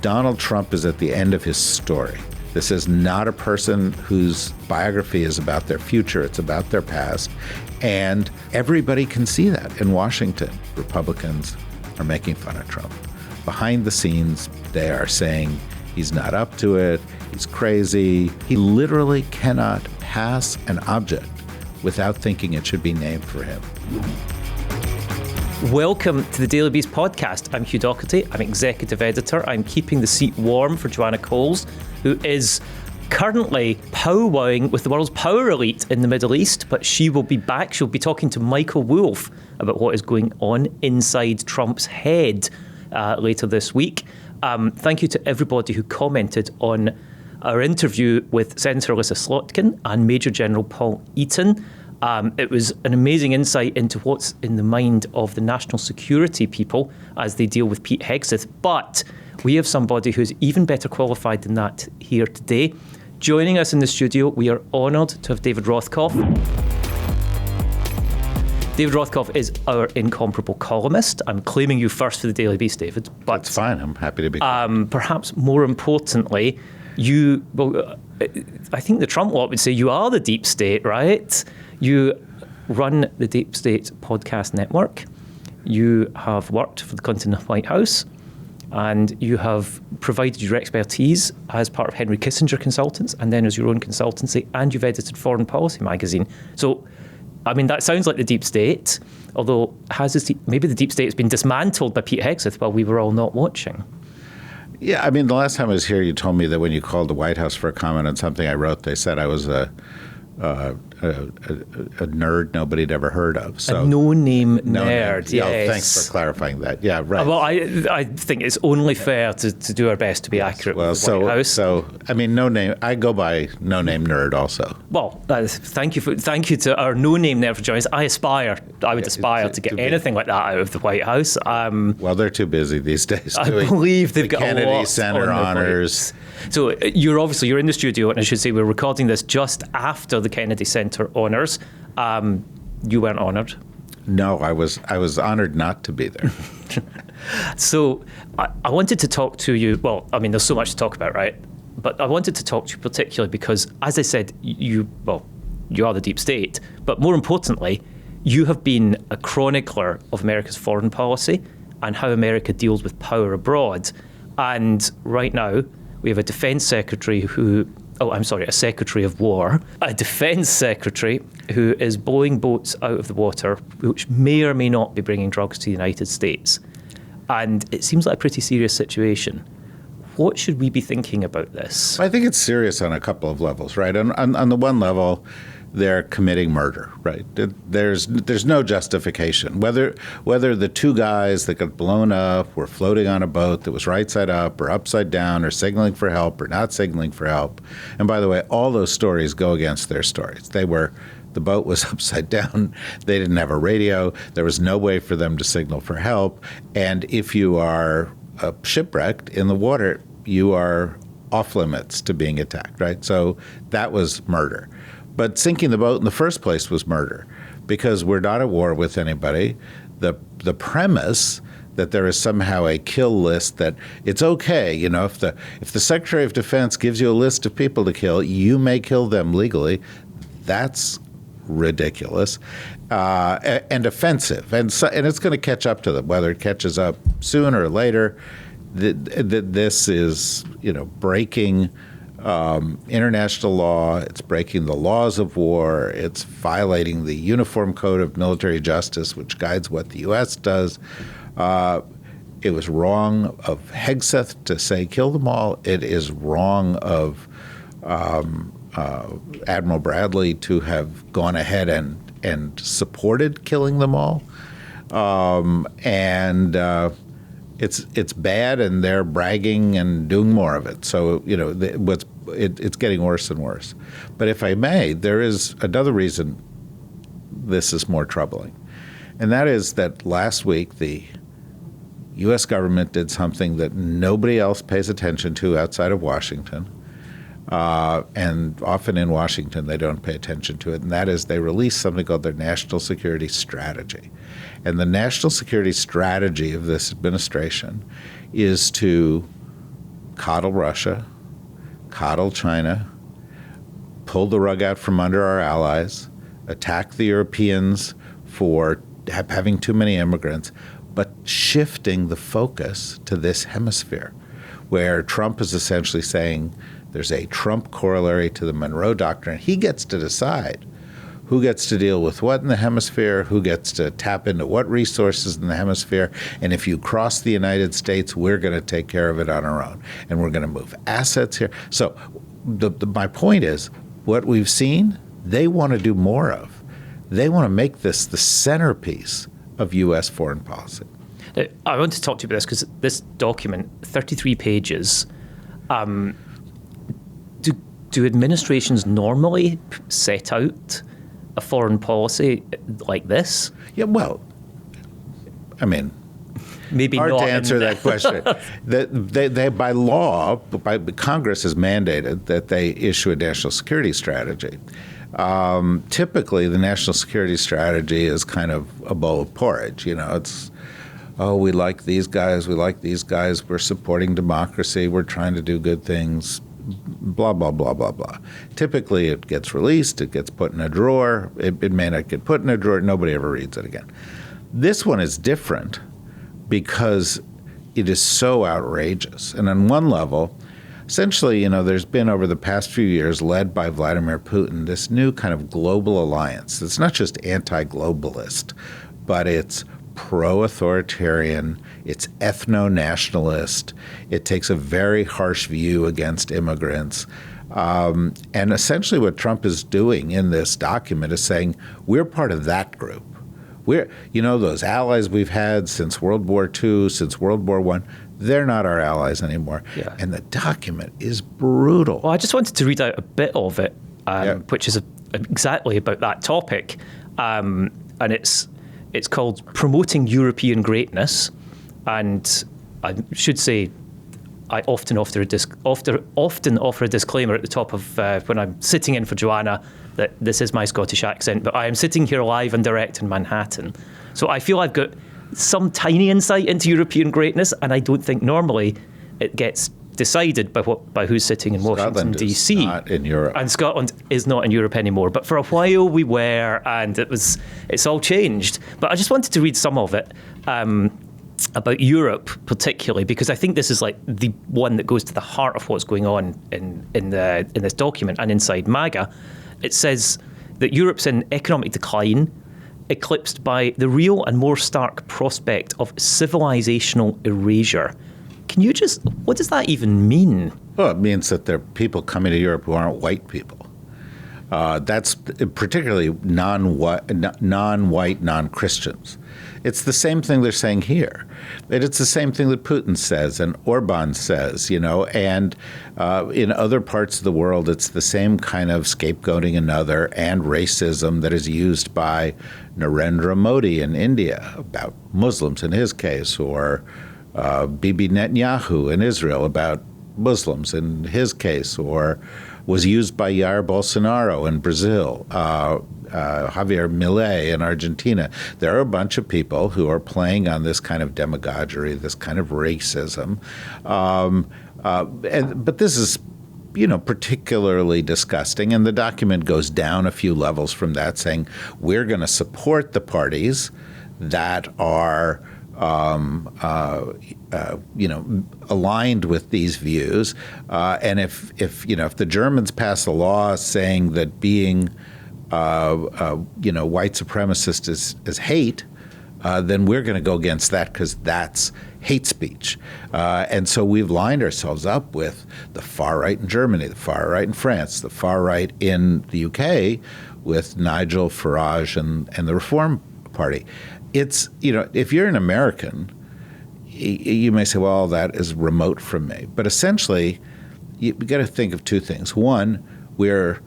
Donald Trump is at the end of his story. This is not a person whose biography is about their future. It's about their past. And everybody can see that in Washington. Republicans are making fun of Trump. Behind the scenes, they are saying he's not up to it. He's crazy. He literally cannot pass an object without thinking it should be named for him. Welcome to the Daily Beast podcast. I'm Hugh Dougherty. I'm executive editor. I'm keeping the seat warm for Joanna Coles, who is currently powwowing with the world's power elite in the Middle East, but she will be back. She'll be talking to Michael Wolff about what is going on inside Trump's head later this week. Thank you to everybody who commented on our interview with Senator Elissa Slotkin and Major General Paul Eaton. It was an amazing insight into what's in the mind of the national security people as they deal with Pete Hegseth. But we have somebody who's even better qualified than that here today. Joining us in the studio, we are honoured to have David Rothkopf. David Rothkopf is our incomparable columnist. I'm claiming you first for the Daily Beast, David. But that's fine. I'm happy to be. Perhaps more importantly, I think the Trump lot would say you are the deep state, right? You run the Deep State Podcast Network. You have worked for the Clinton White House, and you have provided your expertise as part of Henry Kissinger Consultants, and then as your own consultancy, and you've edited Foreign Policy magazine. So, I mean, that sounds like the deep state, although maybe the deep state has been dismantled by Pete Hegseth while we were all not watching. Yeah, I mean, the last time I was here, you told me that when you called the White House for a comment on something I wrote, they said I was a nerd nobody had ever heard of. So a no-name nerd, yes. Oh, thanks for clarifying that. Yeah, right. Well, I think it's only fair to do our best to be accurate with the White House. So, I mean, no-name. I go by no-name nerd also. Well, thank you to our no-name nerd for joining us. I would aspire to get anything like that out of the White House. Well, they're too busy these days. I believe they've got Kennedy a lot Center on honors. So you're in the studio, and I should say we're recording this just after the Kennedy Center honors. You weren't honored. No, I was honored not to be there. So I wanted to talk to you. Well, I mean, there's so much to talk about, right? But I wanted to talk to you particularly because, as I said, you are the deep state. But more importantly, you have been a chronicler of America's foreign policy and how America deals with power abroad. And right now, we have a defense secretary a secretary of war, a defense secretary who is blowing boats out of the water, which may or may not be bringing drugs to the United States. And it seems like a pretty serious situation. What should we be thinking about this? I think it's serious on a couple of levels, right? On the one level, they're committing murder, right? There's no justification. Whether the two guys that got blown up were floating on a boat that was right side up or upside down or signaling for help or not signaling for help. And by the way, all those stories go against their stories. The boat was upside down. They didn't have a radio. There was no way for them to signal for help. And if you are shipwrecked in the water, you are off limits to being attacked, right? So that was murder. But sinking the boat in the first place was murder because we're not at war with anybody. The premise that there is somehow a kill list, that it's okay, if the Secretary of Defense gives you a list of people to kill, you may kill them legally. That's ridiculous and offensive. And it's going to catch up to them, whether it catches up sooner or later. This is, breaking international law. It's breaking the laws of war. It's violating the Uniform Code of Military Justice, which guides what the U.S. does. It was wrong of Hegseth to say kill them all. It is wrong of Admiral Bradley to have gone ahead and supported killing them all. It's bad, and they're bragging and doing more of it. So, it's getting worse and worse. But if I may, there is another reason this is more troubling. And that is that last week, the U.S. government did something that nobody else pays attention to outside of Washington. And often in Washington, they don't pay attention to it. And that is they released something called their National Security Strategy. And the national security strategy of this administration is to coddle Russia, coddle China, pull the rug out from under our allies, attack the Europeans for having too many immigrants, but shifting the focus to this hemisphere, where Trump is essentially saying there's a Trump corollary to the Monroe Doctrine. He gets to decide who gets to deal with what in the hemisphere, who gets to tap into what resources in the hemisphere, and if you cross the United States, we're going to take care of it on our own, and we're going to move assets here. So my point is, what we've seen, they want to do more of. They want to make this the centerpiece of U.S. foreign policy. Now, I want to talk to you about this because this document, 33 pages, do administrations normally set out a foreign policy like this? Yeah, well, I mean, maybe hard not to answer that question. They by law, Congress has mandated that they issue a national security strategy. Typically, the national security strategy is kind of a bowl of porridge. You know, it's, oh, we like these guys, we're supporting democracy, we're trying to do good things, blah, blah, blah, blah, blah. Typically, it gets released, it gets put in a drawer. It may not get put in a drawer. Nobody ever reads it again. This one is different because it is so outrageous. And on one level, essentially, you know, there's been over the past few years, led by Vladimir Putin, this new kind of global alliance. It's not just anti-globalist, but it's pro-authoritarian, it's ethno-nationalist, it takes a very harsh view against immigrants. And essentially what Trump is doing in this document is saying, we're part of that group. We're, you know, those allies we've had since World War II, since World War I, they're not our allies anymore. Yeah. And the document is brutal. Well, I just wanted to read out a bit of it, which is exactly about that topic. And it's called Promoting European Greatness. And I should say, I often offer a disclaimer at the top of when I'm sitting in for Joanna that this is my Scottish accent, but I am sitting here live and direct in Manhattan. So I feel I've got some tiny insight into European greatness, and I don't think normally it gets decided by who's sitting in Washington, D.C. Scotland is not in Europe. And Scotland is not in Europe anymore. But for a while we were, and it's all changed. But I just wanted to read some of it. About Europe particularly, because I think this is like the one that goes to the heart of what's going on in this document and inside MAGA. It says that Europe's in economic decline, eclipsed by the real and more stark prospect of civilizational erasure. What does that even mean? Well, it means that there are people coming to Europe who aren't white people. That's particularly non-white, non-Christians. It's the same thing they're saying here. It's the same thing that Putin says and Orban says, you know, and in other parts of the world, it's the same kind of scapegoating another and racism that is used by Narendra Modi in India about Muslims in his case, or Bibi Netanyahu in Israel about Muslims in his case, or was used by Jair Bolsonaro in Brazil, Javier Milei in Argentina. There are a bunch of people who are playing on this kind of demagoguery, this kind of racism. But this is, you know, particularly disgusting. And the document goes down a few levels from that, saying we're going to support the parties that are aligned with these views, and if the Germans pass a law saying that being white supremacist is hate, then we're going to go against that because that's hate speech. And so we've lined ourselves up with the far right in Germany, the far right in France, the far right in the UK, with Nigel Farage and the Reform Party. It's, you know, if you're an American, you may say, well, that is remote from me. But essentially, you've got to think of two things. One, we're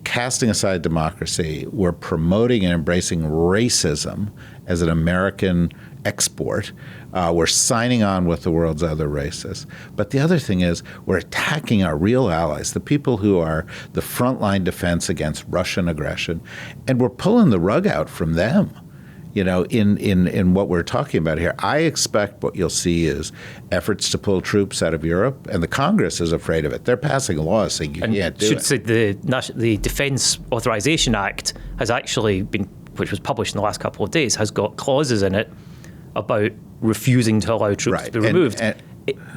casting aside democracy. We're promoting and embracing racism as an American export. We're signing on with the world's other races. But the other thing is we're attacking our real allies, the people who are the frontline defense against Russian aggression, and we're pulling the rug out from them. in what we're talking about here. I expect what you'll see is efforts to pull troops out of Europe, and the Congress is afraid of it. They're passing laws saying you can't do it. Say the Defence Authorization Act has actually been, which was published in the last couple of days, has got clauses in it about refusing to allow troops to be removed.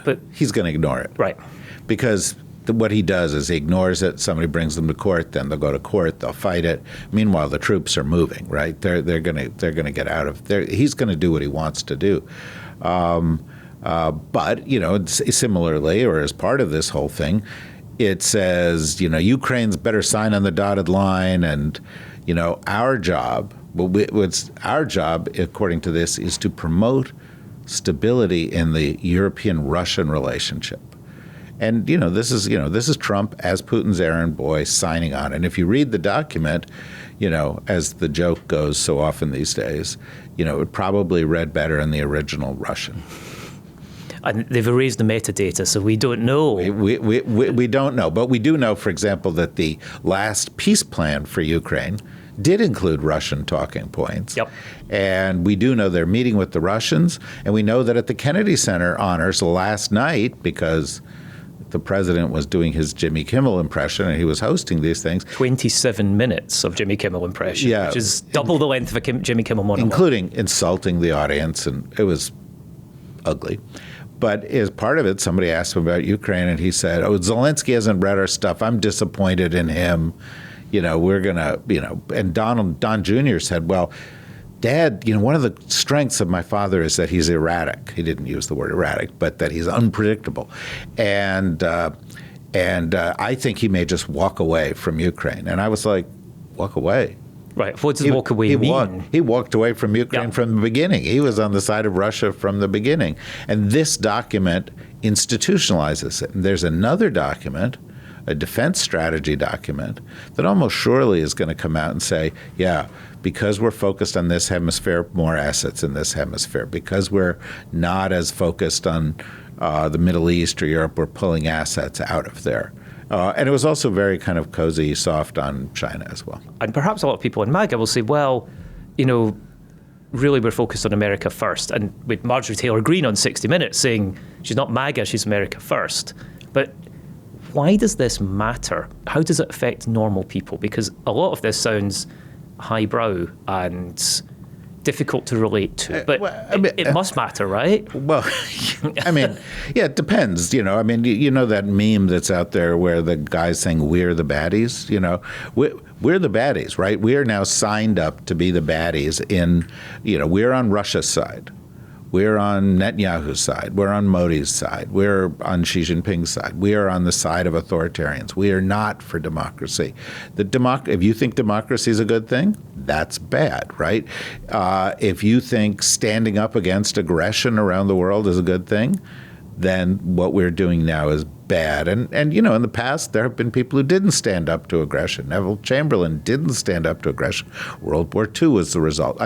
But he's going to ignore it. Right. Because what he does is he ignores it. Somebody brings them to court. Then they'll go to court. They'll fight it. Meanwhile, the troops are moving. Right? They're going to get out of there. He's going to do what he wants to do. But similarly, or as part of this whole thing, it says Ukraine's better sign on the dotted line, and our job. Our job, according to this, is to promote stability in the European-Russian relationship. And this is Trump as Putin's errand boy signing on. And if you read the document, as the joke goes so often these days, it probably read better in the original Russian. And they've erased the metadata, so we don't know. We don't know, but we do know, for example, that the last peace plan for Ukraine did include Russian talking points. Yep. And we do know they're meeting with the Russians, and we know that at the Kennedy Center honors last night, because the president was doing his Jimmy Kimmel impression and he was hosting these things. 27 minutes of Jimmy Kimmel impression, which is double the length of a Jimmy Kimmel monologue. Including insulting the audience, and it was ugly. But as part of it, somebody asked him about Ukraine, and he said, Zelensky hasn't read our stuff. I'm disappointed in him. We're going to, and Don Jr. said, well, Dad, one of the strengths of my father is that he's erratic. He didn't use the word erratic, but that he's unpredictable. And I think he may just walk away from Ukraine. And I was like, walk away? Right. What does walk away mean? He walked away from Ukraine from the beginning. He was on the side of Russia from the beginning. And this document institutionalizes it. And there's another document, a defense strategy document, that almost surely is going to come out and say, because we're focused on this hemisphere, more assets in this hemisphere. Because we're not as focused on the Middle East or Europe, we're pulling assets out of there. And it was also very kind of cozy, soft on China as well. And perhaps a lot of people in MAGA will say, well, really we're focused on America first. And with Marjorie Taylor Greene on 60 Minutes saying she's not MAGA, she's America first. But why does this matter? How does it affect normal people? Because a lot of this sounds highbrow and difficult to relate to, but it must matter, right? Well, it depends. That meme that's out there where the guy's saying we're the baddies. We're the baddies, right? We are now signed up to be the baddies we're on Russia's side. We're on Netanyahu's side. We're on Modi's side. We're on Xi Jinping's side. We are on the side of authoritarians. We are not for democracy. If you think democracy is a good thing, that's bad, right? If you think standing up against aggression around the world is a good thing, then what we're doing now is bad. And in the past, there have been people who didn't stand up to aggression. Neville Chamberlain didn't stand up to aggression. World War II was the result.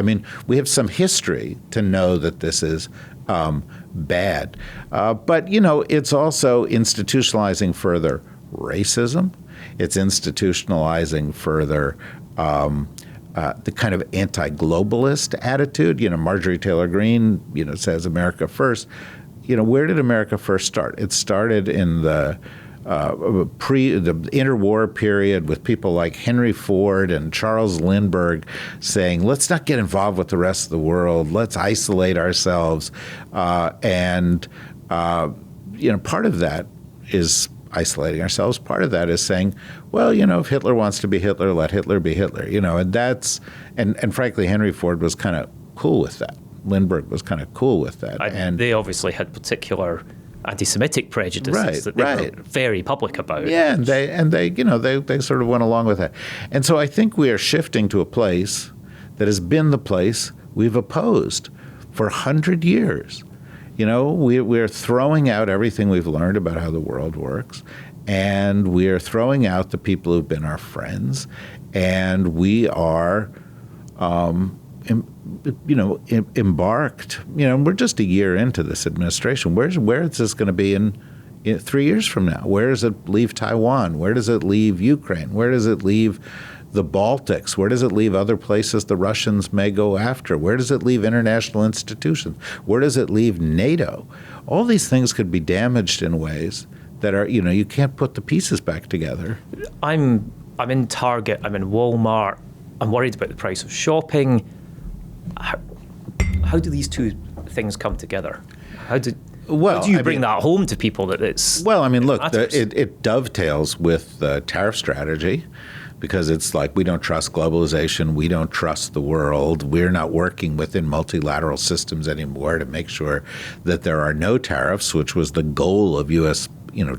We have some history to know that this is bad. But it's also institutionalizing further racism. It's institutionalizing further the kind of anti-globalist attitude. Marjorie Taylor Greene, says America first. Where did America first start? It started in the interwar period with people like Henry Ford and Charles Lindbergh saying, let's not get involved with the rest of the world. Let's isolate ourselves. Part of that is isolating ourselves. Part of that is saying, well, if Hitler wants to be Hitler, let Hitler be Hitler. And frankly, Henry Ford was kind of cool with that. Lindbergh was kind of cool with that. And they obviously had particular anti-Semitic prejudices that they were very public about. Yeah, and they sort of went along with that. And so I think we are shifting to a place that has been the place we've opposed for 100 years. We're throwing out everything we've learned about how the world works, and we are throwing out the people who've been our friends, and we are embarked. We're just a year into this administration. Where is this going to be in 3 years from now? Where does it leave Taiwan? Where does it leave Ukraine? Where does it leave the Baltics? Where does it leave other places the Russians may go after? Where does it leave international institutions? Where does it leave NATO? All these things could be damaged in ways that are, you can't put the pieces back together. I'm in Target, I'm in Walmart, I'm worried about the price of shopping. How do these two things come together? How do you bring that home to people that it's... Well, look, it dovetails with the tariff strategy, because it's like, we don't trust globalization, we don't trust the world, we're not working within multilateral systems anymore to make sure that there are no tariffs, which was the goal of U.S.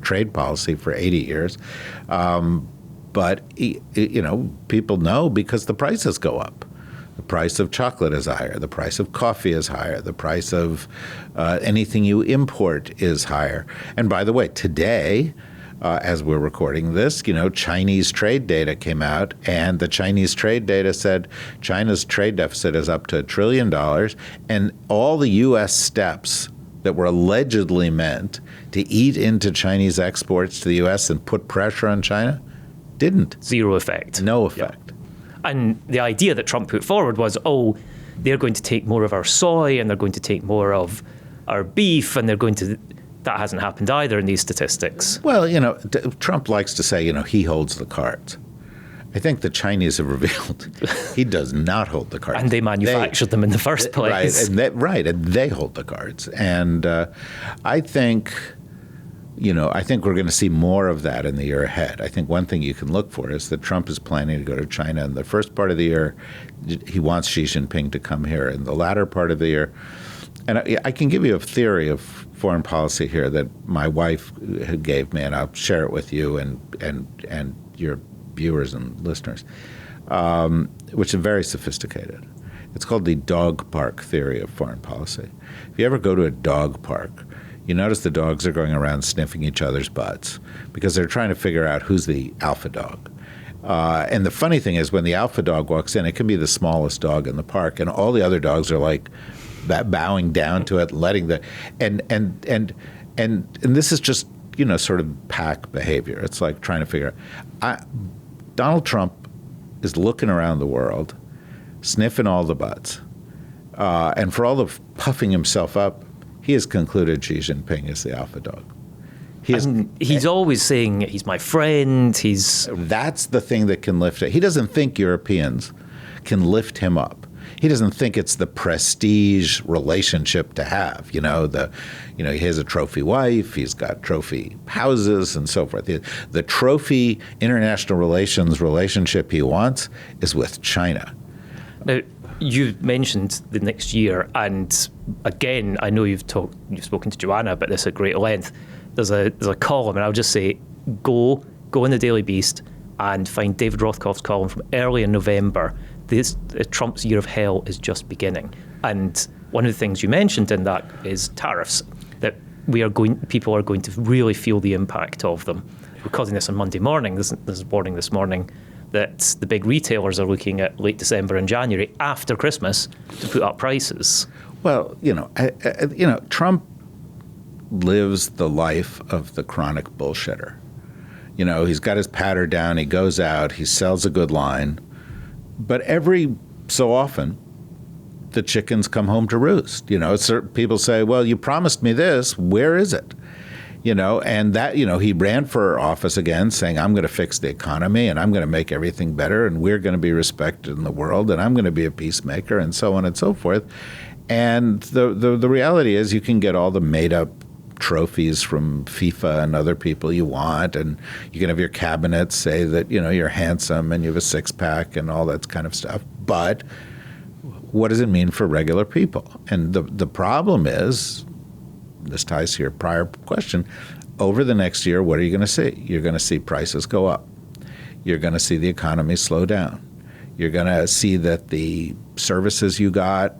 trade policy for 80 years. But people know because the prices go up. The price of chocolate is higher. The price of coffee is higher. The price of anything you import is higher. And by the way, today, as we're recording this, Chinese trade data came out, and the Chinese trade data said China's trade deficit is up to $1 trillion, and all the U.S. steps that were allegedly meant to eat into Chinese exports to the U.S. and put pressure on China didn't. Zero effect. No effect. Yeah. And the idea that Trump put forward was, they're going to take more of our soy and they're going to take more of our beef, and they're going to... That hasn't happened either in these statistics. Well, Trump likes to say, he holds the cards. I think the Chinese have revealed he does not hold the cards. And they manufactured them in the first place. Right, and they hold the cards. And I think we're going to see more of that in the year ahead. I think one thing you can look for is that Trump is planning to go to China in the first part of the year. He wants Xi Jinping to come here in the latter part of the year. And I can give you a theory of foreign policy here that my wife gave me, and I'll share it with you and your viewers and listeners, which is very sophisticated. It's called the dog park theory of foreign policy. If you ever go to a dog park, you notice the dogs are going around sniffing each other's butts because they're trying to figure out who's the alpha dog. And the funny thing is, when the alpha dog walks in, it can be the smallest dog in the park, and all the other dogs are like bowing down to it, letting the and this is just sort of pack behavior. It's like trying to figure out. Donald Trump is looking around the world, sniffing all the butts, and for all the puffing himself up, he has concluded Xi Jinping is the alpha dog. He's always saying he's my friend. That's the thing that can lift it. He doesn't think Europeans can lift him up. He doesn't think it's the prestige relationship to have. He has a trophy wife, he's got trophy houses and so forth. The trophy international relationship he wants is with China. Now, you mentioned the next year, and again, I know you've spoken to Joanna about this at great length. There's a column, and I'll just say, go in the Daily Beast and find David Rothkopf's column from early in November. Trump's year of hell is just beginning. And one of the things you mentioned in that is tariffs, that people are going to really feel the impact of them. We're causing this on Monday morning. This is warning this morning that the big retailers are looking at late December and January after Christmas to put up prices. Well, Trump lives the life of the chronic bullshitter. He's got his patter down, he goes out, he sells a good line, but every so often, the chickens come home to roost. People say, well, you promised me this, where is it? And that, he ran for office again saying, I'm going to fix the economy and I'm going to make everything better and we're going to be respected in the world and I'm going to be a peacemaker and so on and so forth. And the reality is you can get all the made up trophies from FIFA and other people you want, and you can have your cabinet say that you're handsome and you have a six-pack and all that kind of stuff. But what does it mean for regular people? And the problem is, this ties to your prior question, over the next year, what are you going to see? You're going to see prices go up. You're going to see the economy slow down. You're going to see that the services you got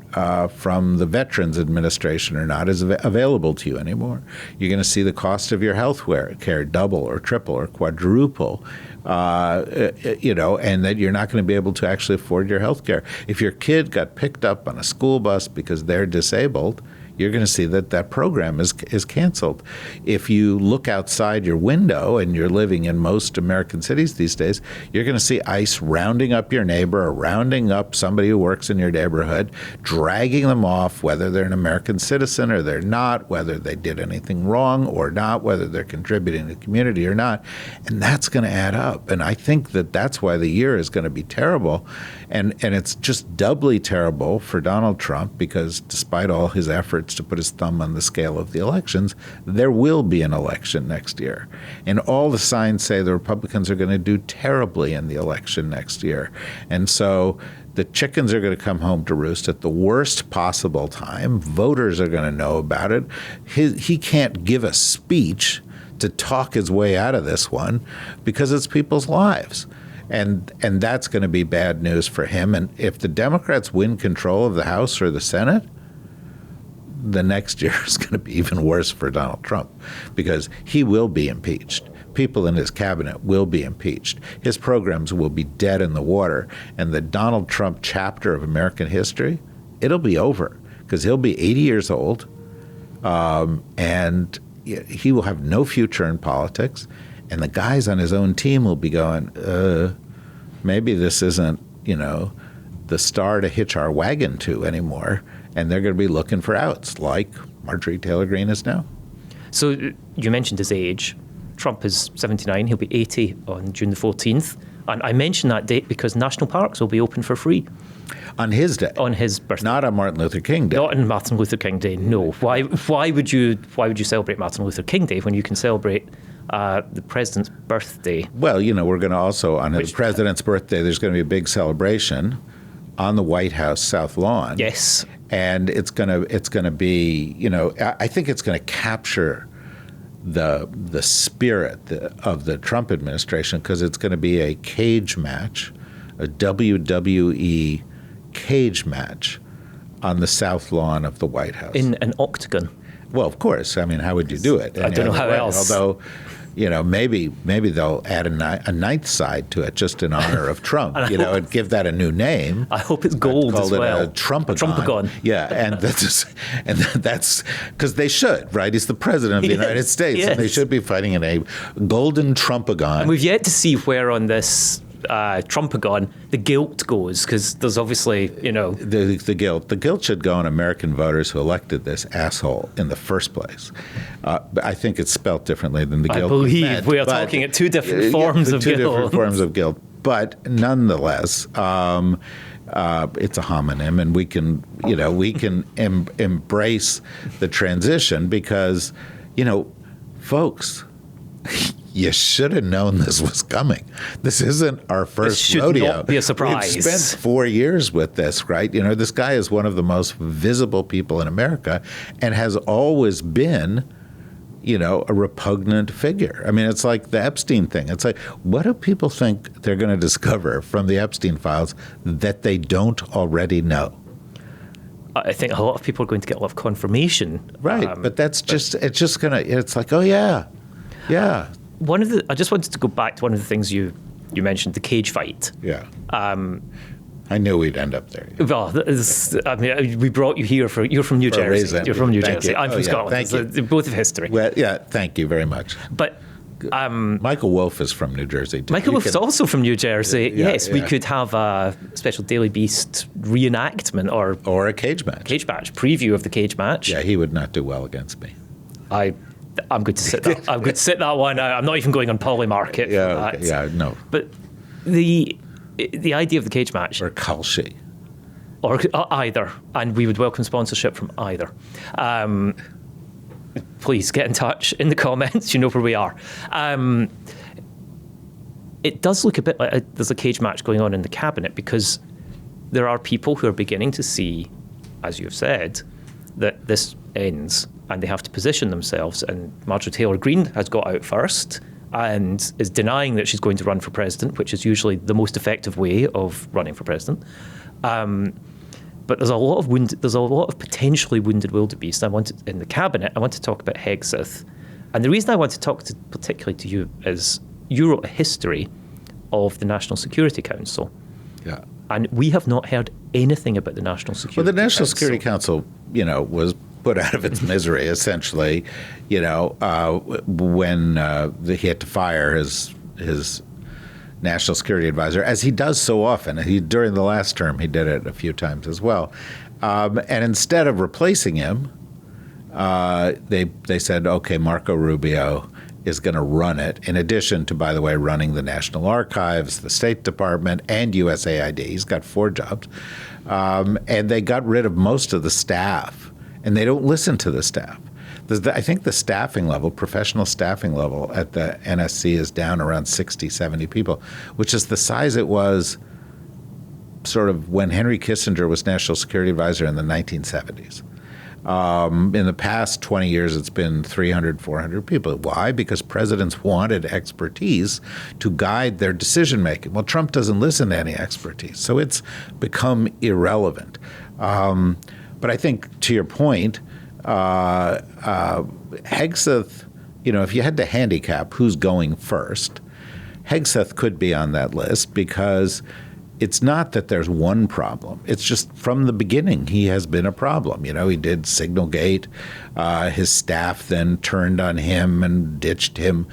from the Veterans Administration are not as available to you anymore. You're going to see the cost of your health care double or triple or quadruple, and that you're not going to be able to actually afford your health care. If your kid got picked up on a school bus because they're disabled, you're going to see that program is canceled. If you look outside your window, and you're living in most American cities these days, you're going to see ICE rounding up your neighbor or rounding up somebody who works in your neighborhood, dragging them off, whether they're an American citizen or they're not, whether they did anything wrong or not, whether they're contributing to the community or not. And that's going to add up. And I think that's why the year is going to be terrible. And it's just doubly terrible for Donald Trump, because despite all his efforts to put his thumb on the scale of the elections, there will be an election next year. And all the signs say the Republicans are going to do terribly in the election next year. And so the chickens are going to come home to roost at the worst possible time. Voters are going to know about it. He can't give a speech to talk his way out of this one, because it's people's lives. And that's going to be bad news for him. And if the Democrats win control of the House or the Senate, the next year is going to be even worse for Donald Trump, because he will be impeached. People in his cabinet will be impeached. His programs will be dead in the water. And the Donald Trump chapter of American history, it'll be over, because he'll be 80 years old, and he will have no future in politics. And the guys on his own team will be going, maybe this isn't, the star to hitch our wagon to anymore. And they're going to be looking for outs, like Marjorie Taylor Greene is now. So you mentioned his age. Trump is 79. He'll be 80 on June the 14th. And I mention that date because national parks will be open for free. On his day? On his birthday. Not on Martin Luther King Day? Not on Martin Luther King Day, no. Why would you celebrate Martin Luther King Day when you can celebrate the president's birthday? Well, we're going to also, on the president's birthday, there's going to be a big celebration on the White House South Lawn. Yes. And it's going to be, I think it's going to capture the spirit of the Trump administration, because it's going to be a cage match, a WWE cage match on the South Lawn of the White House. In an octagon. Well, of course. I mean, how would you do it? I don't know how else. Although, maybe they'll add a ninth side to it just in honor of Trump, and give that a new name. I hope it's gold as well. Call it a Trumpagon. Trumpagon. Yeah, and that's because they should, right? He's the president of the United States, yes. And they should be fighting in a golden Trumpagon. And we've yet to see where on this Trumpagon the guilt goes, because there's obviously, The guilt should go on American voters who elected this asshole in the first place. I think it's spelt differently than the guilt. I believe meant, we are talking at two different forms of guilt. Two different forms of guilt. But nonetheless, it's a homonym, and we can embrace the transition, because, folks, you should have known this was coming. This isn't our first rodeo. This should not be a surprise. We've spent 4 years with this, right? This guy is one of the most visible people in America, and has always been, a repugnant figure. I mean, it's like the Epstein thing. It's like, what do people think they're going to discover from the Epstein files that they don't already know? I think a lot of people are going to get a lot of confirmation. Right, but it's like, oh yeah. I just wanted to go back to one of the things you mentioned, the cage fight. Yeah. I knew we'd end up there. Well, we brought you here you're from New Jersey. You're from New Jersey. I'm from Scotland. Thank you. Both of history. Well, yeah, thank you very much. But Michael Wolff is from New Jersey. Michael Wolff is also from New Jersey. Yeah, yes, we could have a special Daily Beast reenactment or a cage match. Preview of the cage match. Yeah, he would not do well against me. I'm going to sit that. I'm going to sit that one out. I'm not even going on Polymarket. Yeah, no. But the idea of the cage match, or Kalshi, or either, and we would welcome sponsorship from either. Please get in touch in the comments. You know where we are. It does look a bit like there's a cage match going on in the cabinet, because there are people who are beginning to see, as you've said, that this ends and they have to position themselves. And Marjorie Taylor Greene has got out first and is denying that she's going to run for president, which is usually the most effective way of running for president. But there's a lot of potentially wounded wildebeest. In the cabinet, I want to talk about Hegseth. And the reason I want to talk particularly to you is you wrote a history of the National Security Council. And we have not heard anything about the National Security Council. Well, the National Security Council, was put out of its misery, essentially, when he had to fire his national security advisor, as he does so often. During the last term, he did it a few times as well. And instead of replacing him, they said, okay, Marco Rubio is going to run it, in addition to, by the way, running the National Archives, the State Department, and USAID. He's got 4 jobs. And they got rid of most of the staff, and they don't listen to the staff. I think the staffing level, professional staffing level at the NSC is down around 60, 70 people, which is the size it was sort of when Henry Kissinger was National Security Advisor in the 1970s. In the past 20 years, it's been 300, 400 people. Why? Because presidents wanted expertise to guide their decision-making. Well, Trump doesn't listen to any expertise, so it's become irrelevant. But I think, to your point, Hegseth, if you had to handicap who's going first, Hegseth could be on that list, because it's not that there's one problem. It's just from the beginning he has been a problem. He did Signalgate. His staff then turned on him and ditched him.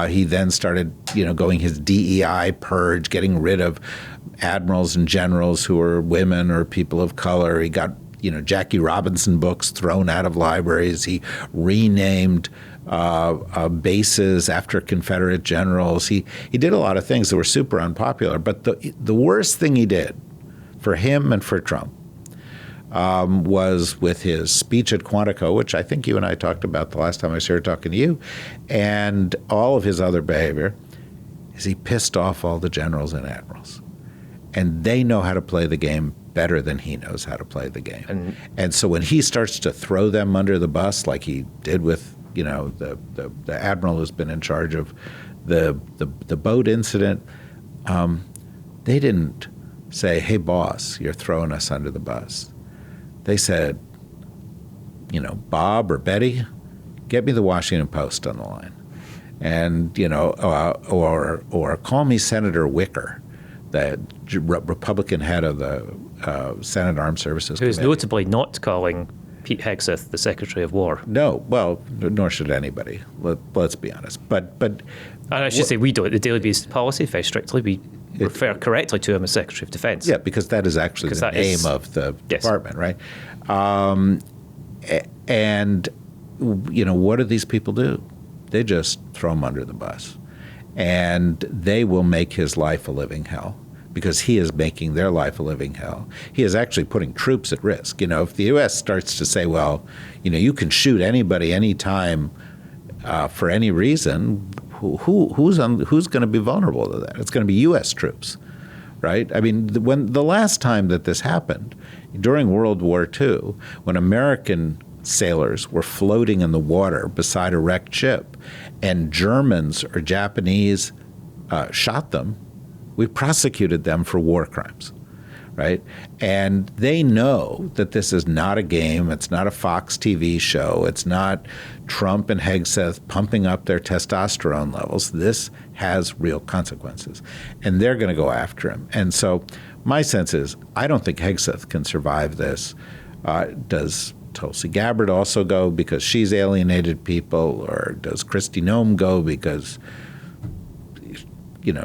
He then started, going his DEI purge, getting rid of admirals and generals who were women or people of color. He got, Jackie Robinson books thrown out of libraries. He renamed bases after Confederate generals. He did a lot of things that were super unpopular. But the worst thing he did for him and for Trump was with his speech at Quantico, which I think you and I talked about the last time I was here talking to you, and all of his other behavior, is he pissed off all the generals and admirals. And they know how to play the game better than he knows how to play the game. And so when he starts to throw them under the bus, like he did with the admiral who's been in charge of the boat incident, they didn't say, hey, boss, you're throwing us under the bus. They said, Bob or Betty, get me the Washington Post on the line. And, or call me Senator Wicker, the Republican head of the Senate Armed Services Who is Committee. notably not calling Pete Hegseth the Secretary of War. No, well, nor should anybody. Let's be honest. But and I should say we don't. The Daily Beast policy, very strictly, we refer correctly to him as Secretary of Defense. Yeah, because that is actually the name of the department, right? And what do these people do? They just throw him under the bus, and they will make his life a living hell, because he is making their life a living hell. He is actually putting troops at risk. If the U.S. starts to say, well, you can shoot anybody anytime for any reason, who's going to be vulnerable to that? It's going to be U.S. troops, right? I mean, when the last time that this happened, during World War II, when American sailors were floating in the water beside a wrecked ship and Germans or Japanese shot them, we prosecuted them for war crimes, right? And they know that this is not a game. It's not a Fox TV show. It's not Trump and Hegseth pumping up their testosterone levels. This has real consequences, and they're going to go after him. And so my sense is I don't think Hegseth can survive this. Does Tulsi Gabbard also go because she's alienated people, or does Kristi Noem go because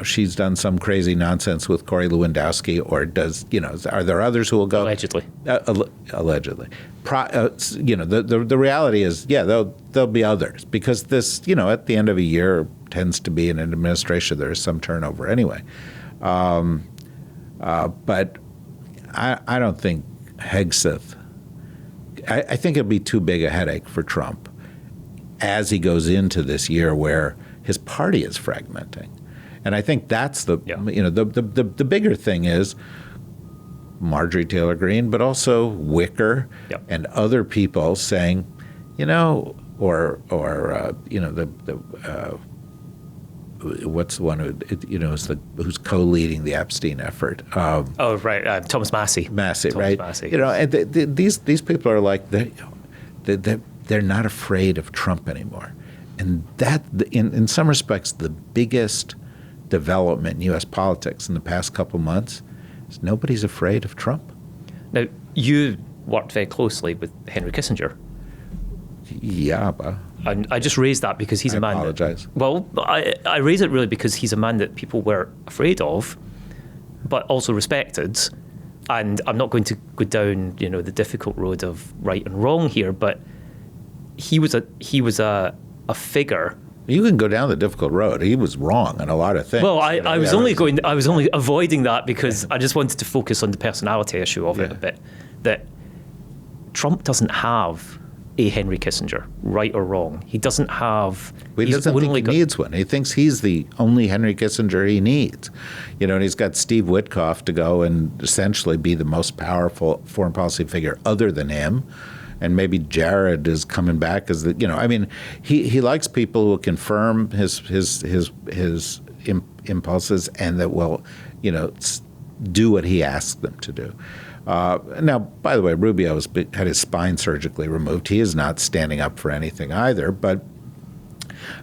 she's done some crazy nonsense with Corey Lewandowski, or does, are there others who will go? Allegedly. Allegedly. The reality is, there'll be others, because this, at the end of a year tends to be in an administration, there is some turnover anyway. But I don't think Hegseth, I think it'd be too big a headache for Trump as he goes into this year where his party is fragmenting. And I think that's the bigger thing is Marjorie Taylor Greene, but also Wicker and other people saying, what's the one who who's co-leading the Epstein effort? Thomas Massey. Right? Massey. And these people are like they're not afraid of Trump anymore, and that in some respects the biggest development in U.S. politics in the past couple months is nobody's afraid of Trump. Now, you worked very closely with Henry Kissinger Yeah, but And I just raised that because he's a man. apologize. I raise it really because he's a man that people were afraid of, but also respected. And I'm not going to go down, the difficult road of right and wrong here, but he was a figure. You can go down the difficult road. He was wrong on a lot of things. Well, I was only avoiding that because I just wanted to focus on the personality issue of it a bit. That Trump doesn't have a Henry Kissinger, right or wrong. He doesn't have. He doesn't think he needs one. He thinks he's the only Henry Kissinger he needs. And he's got Steve Witkoff to go and essentially be the most powerful foreign policy figure other than him. And maybe Jared is coming back as he likes people who will confirm his impulses and that will, do what he asks them to do. Now, by the way, Rubio had his spine surgically removed. He is not standing up for anything either. But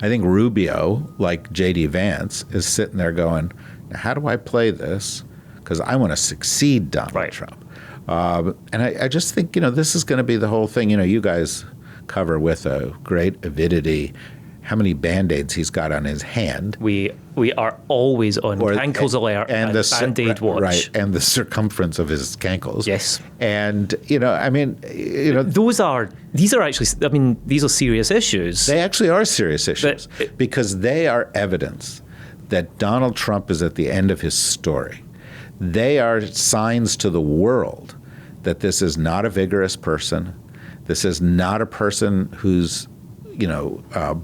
I think Rubio, like J.D. Vance, is sitting there going, how do I play this? Because I want to succeed Donald Trump. And I just think, this is going to be the whole thing. You guys cover with a great avidity how many Band-Aids he's got on his hand. We are always on cankles alert and Band-Aid watch. Right, and the circumference of his cankles. Yes. And, these are serious issues. They actually are serious issues because they are evidence that Donald Trump is at the end of his story. They are signs to the world that this is not a vigorous person. This is not a person whose,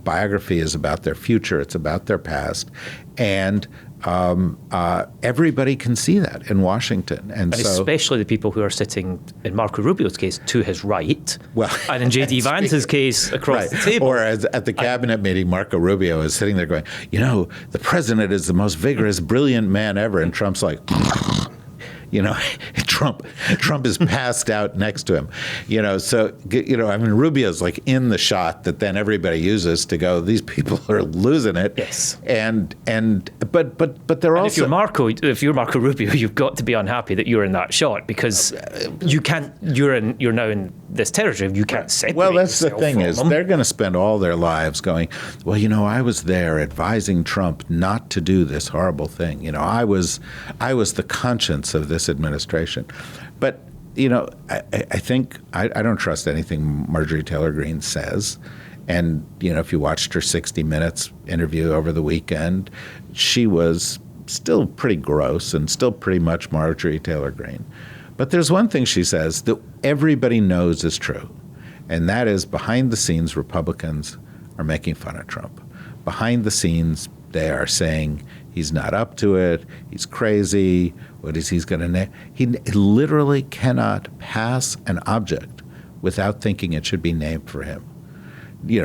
biography is about their future. It's about their past. And everybody can see that in Washington. And so, especially the people who are sitting, in Marco Rubio's case, to his right. Well, and in J.D. Vance's case, across the table. Or as at the cabinet meeting, Marco Rubio is sitting there going, the president is the most vigorous, brilliant man ever. And Trump's like, Trump is passed out next to him. Rubio's like in the shot that then everybody uses to go, these people are losing it. Yes. But they're also. If you're Marco Rubio, you've got to be unhappy that you're in that shot because you can't. You're now in this territory. You can't separate. Well, that's the thing is them. They're going to spend all their lives going, well, I was there advising Trump not to do this horrible thing. I was the conscience of this administration. But, I think I don't trust anything Marjorie Taylor Greene says. And, if you watched her 60 Minutes interview over the weekend, she was still pretty gross and still pretty much Marjorie Taylor Greene. But there's one thing she says that everybody knows is true, and that is behind the scenes, Republicans are making fun of Trump. Behind the scenes, they are saying he's not up to it, he's crazy, what is he's going to name? He literally cannot pass an object without thinking it should be named for him. He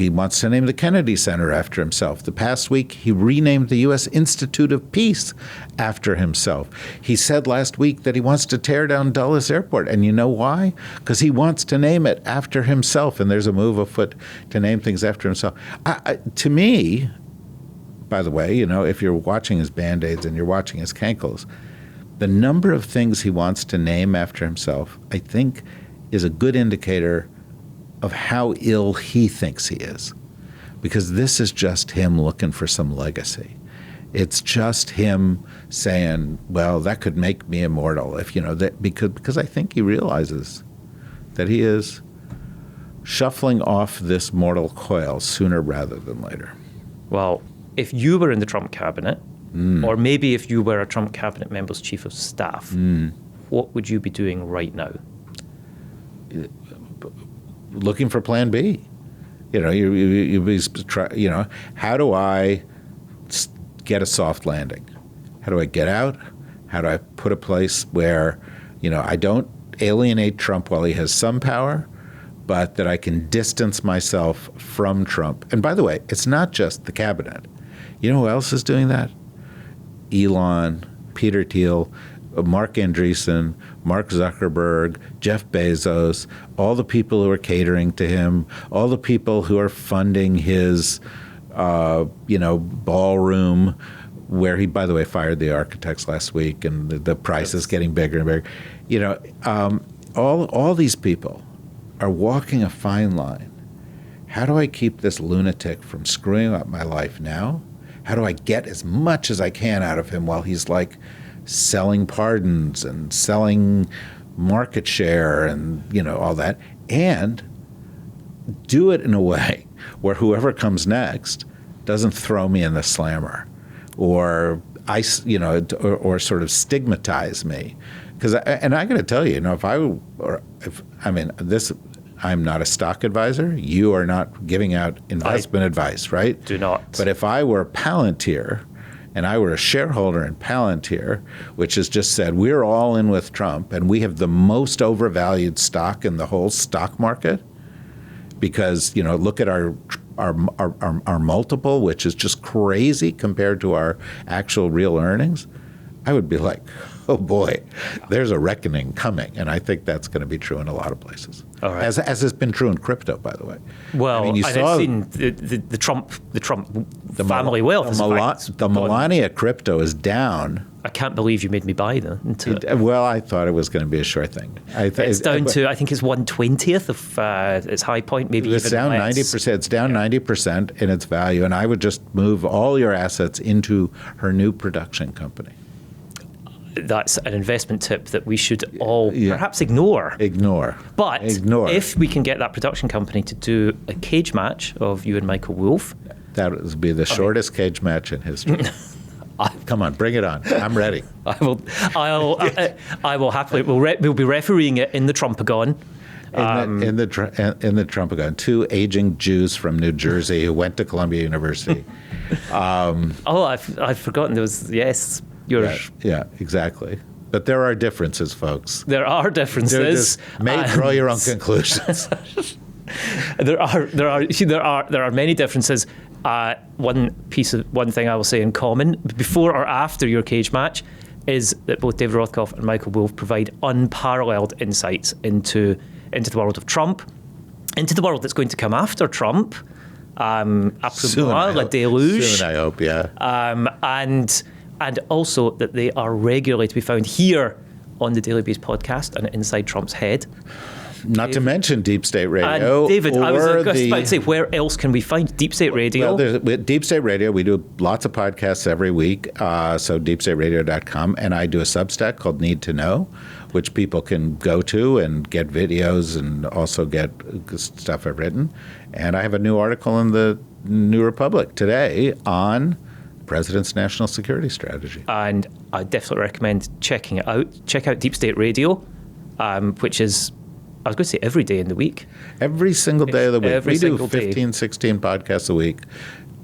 wants to name the Kennedy Center after himself. The past week, he renamed the U.S. Institute of Peace after himself. He said last week that he wants to tear down Dulles Airport. And you know why? Because he wants to name it after himself. And there's a move afoot to name things after himself. To me, by the way, if you're watching his Band-Aids and you're watching his cankles, the number of things he wants to name after himself, I think, is a good indicator of how ill he thinks he is. Because this is just him looking for some legacy. It's just him saying, well, that could make me immortal, because I think he realizes that he is shuffling off this mortal coil sooner rather than later. Well, if you were in the Trump cabinet, or maybe if you were a Trump cabinet member's chief of staff, what would you be doing right now? Looking for Plan B. You'd be how do I get a soft landing? How do I get out? How do I put a place where, I don't alienate Trump while he has some power, but that I can distance myself from Trump? And by the way, it's not just the cabinet. You know who else is doing that? Elon, Peter Thiel, Mark Andreessen, Mark Zuckerberg, Jeff Bezos, all the people who are catering to him, all the people who are funding his, ballroom, where he, by the way, fired the architects last week, and the price is getting bigger and bigger. All these people are walking a fine line. How do I keep this lunatic from screwing up my life now? How do I get as much as I can out of him while he's like selling pardons and selling market share and, all that, and do it in a way where whoever comes next doesn't throw me in the slammer or or sort of stigmatize me. Because I got to tell you, I'm not a stock advisor. You are not giving out investment advice, right? Do not. But if I were Palantir and I were a shareholder in Palantir, which has just said we're all in with Trump and we have the most overvalued stock in the whole stock market because, look at our multiple, which is just crazy compared to our actual real earnings, I would be like, oh boy, there's a reckoning coming. And I think that's going to be true in a lot of places. All right. As has been true in crypto, by the way. Well, I've seen the Trump family wealth. The Melania crypto is down. I can't believe you made me buy them. Well, I thought it was going to be a sure thing. It's down to, I think it's 1/20th of its high point, maybe it's even down less. 90%. It's down 90% in its value, and I would just move all your assets into her new production company. That's an investment tip that we should all perhaps ignore. But if we can get that production company to do a cage match of you and Michael Wolff, that would be the shortest cage match in history. Come on, bring it on. I'm ready. I will happily. We'll be refereeing it in the Trumpagon. In the Trumpagon, two aging Jews from New Jersey who went to Columbia University. I've forgotten those. Yes. Yeah, exactly. But there are differences, folks. There are differences. Draw your own conclusions. There are many differences. One thing I will say in common before or after your cage match is that both David Rothkopf and Michael Wolff provide unparalleled insights into the world of Trump, into the world that's going to come after Trump. Soon, I hope, yeah. And also that they are regularly to be found here on the Daily Beast podcast and Inside Trump's Head. Not to mention Deep State Radio. And David, I was about to say, where else can we find Deep State Radio? Well, with Deep State Radio, we do lots of podcasts every week, so deepstateradio.com, and I do a Substack called Need to Know, which people can go to and get videos and also get stuff I've written. And I have a new article in the New Republic today on President's national security strategy. And I definitely recommend checking it out. Check out Deep State Radio, which is, I was going to say every day in the week. Every single day of the week. We do 15, 16 podcasts a week,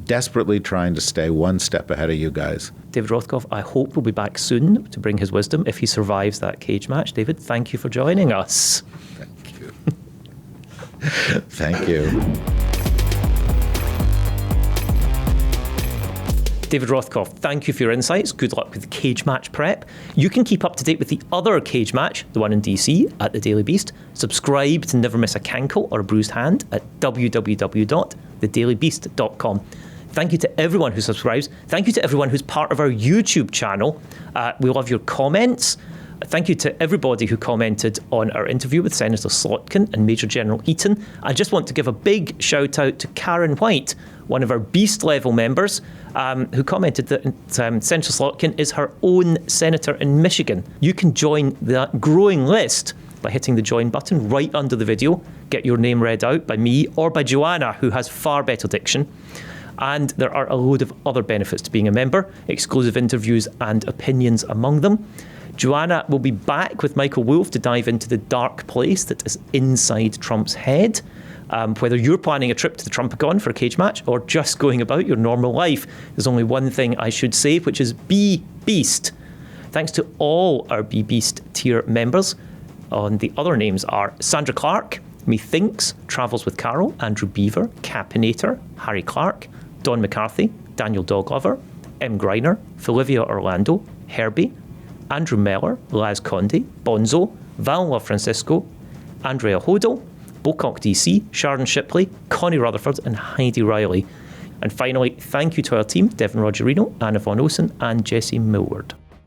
desperately trying to stay one step ahead of you guys. David Rothkopf, I hope, will be back soon to bring his wisdom if he survives that cage match. David, thank you for joining us. Thank you. Thank you. David Rothkopf, thank you for your insights. Good luck with the cage match prep. You can keep up to date with the other cage match, the one in DC, at the Daily Beast. Subscribe to never miss a cankle or a bruised hand at www.thedailybeast.com. Thank you to everyone who subscribes. Thank you to everyone who's part of our YouTube channel. We love your comments. Thank you to everybody who commented on our interview with Senator Slotkin and Major General Eaton. I just want to give a big shout out to Karen White, one of our Beast level members, who commented that Senator Slotkin is her own senator in Michigan. You can join that growing list by hitting the join button right under the video. Get your name read out by me or by Joanna, who has far better diction. And there are a load of other benefits to being a member, exclusive interviews and opinions among them. Joanna will be back with Michael Wolff to dive into the dark place that is inside Trump's head. Whether you're planning a trip to the Trumpagon for a cage match or just going about your normal life, there's only one thing I should say, which is be Beast. Thanks to all our Be Beast tier members. The other names are Sandra Clark, Methinks, Travels with Carol, Andrew Beaver, Capinator, Harry Clark, Don McCarthy, Daniel Doglover, M. Greiner, Felivia Orlando, Herbie, Andrew Meller, Laz Conde, Bonzo, Val Francisco, Andrea Hodel, Bocock DC, Sharon Shipley, Connie Rutherford and Heidi Riley. And finally, thank you to our team, Devin Rogerino, Anna Von Osen and Jesse Millward.